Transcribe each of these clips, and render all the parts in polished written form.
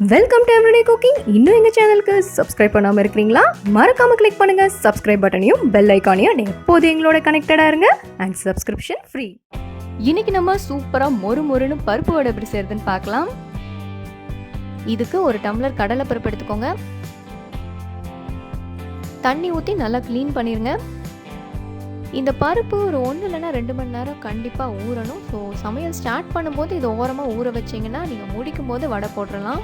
Welcome to everyday cooking. இன்னும் எங்கள் சேனலுக்கு சப்ஸ்கிரைப் பண்ணாமல் இருக்கிறீங்களா? மறக்காமல் கிளிக் பண்ணுங்கள் சப்ஸ்கிரைப் பட்டனையும் பெல் ஐக்கானையும். எப்போது எங்களோட கனெக்டடாக இருங்க அண்ட் சப்ஸ்கிரிப்ஷன் ஃப்ரீ. இன்னைக்கு நம்ம சூப்பராக மொறுன்னு பருப்பு வடை எப்படி செய்யறதுன்னு பார்க்கலாம். இதுக்கு ஒரு டம்ளர் கடலை பருப்பு எடுத்துக்கோங்க. தண்ணி ஊற்றி நல்லா க்ளீன் பண்ணிடுங்க. இந்த பருப்பு ஒரு 1 இல்லைன்னா 2 மணி நேரம் கண்டிப்பாக ஊறணும். ஸோ சமையல் ஸ்டார்ட் பண்ணும்போது இது ஓரமாக ஊற வச்சிங்கன்னா நீங்கள் முடிக்கும் போது வடை போட்டுடலாம்.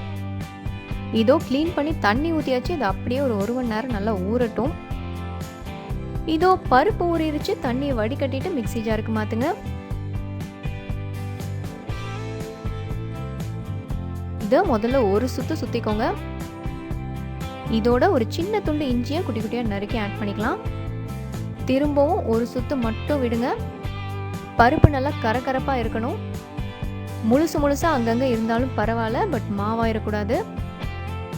இதோ க்ளீன் பண்ணி தண்ணி ஊற்றியாச்சு. இது அப்படியே ஒரு 1 மணி நேரம் நல்லா ஊறட்டும். இதோ பருப்பு ஊறிடுச்சு. தண்ணியை வடிகட்டிட்டு மிக்ஸி ஜாருக்கு மாற்றுங்க. இதை முதல்ல ஒரு சுற்றிக்கோங்க. இதோட ஒரு சின்ன துண்டு இஞ்சியை குட்டி குட்டியாக நறுக்கி ஆட் பண்ணிக்கலாம். திரும்பவும் ஒரு சுத்து மட்டும் விடுங்க. பருப்பு நல்லா கரகரப்பாக இருக்கணும். முழுசாக அங்கங்கே இருந்தாலும் பரவாயில்ல, பட் மாவாயிடக்கூடாது.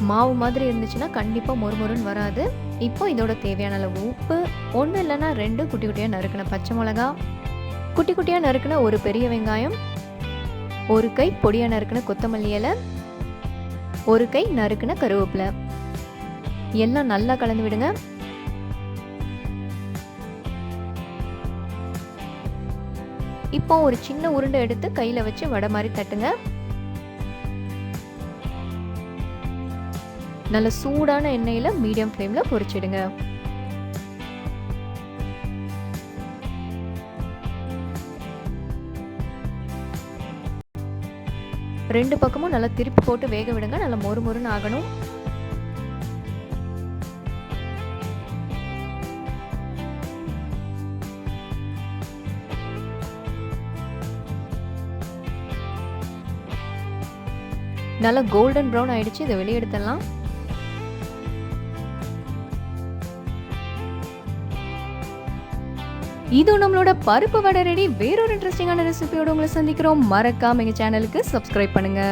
மாவு மாதிரி இருந்துச்சுன்னா கண்டிப்பாக மொறுன்னு வராது. இப்போ இதோட தேவையான அளவு உப்பு, 1 இல்லைன்னா 2 குட்டி குட்டியாக நறுக்கின பச்சை மிளகா, குட்டி குட்டியாக நறுக்கின ஒரு பெரிய வெங்காயம், ஒரு கை பொடியாக நறுக்கின கொத்தமல்லி இலை, ஒரு கை நறுக்கின கருவேப்பிலை எல்லாம் நல்லா கலந்து விடுங்க. இப்போ ஒரு சின்ன உருண்டை எடுத்து கையில் வச்சு வடை மாதிரி தட்டுங்க. நல்ல சூடான எண்ணெயில் மீடியம் ஃப்ளேமில் பொரிச்சிடுங்க. ரெண்டு பக்கமும் நல்லா திருப்பி போட்டு வேக விடுங்க. நல்லா மொறுன்னு ஆகணும். நல்லா கோல்டன் ப்ரௌன் ஆயிடுச்சு. இதை வெளியே எடுத்துடலாம். இது நம்மளோட பருப்பு வடை ரெடி. வேறொரு இன்ட்ரெஸ்டிங்கான ரெசிபியோட உங்களை சந்திக்கிறோம். மறக்காம எங்க சேனலுக்கு சப்ஸ்கிரைப் பண்ணுங்க.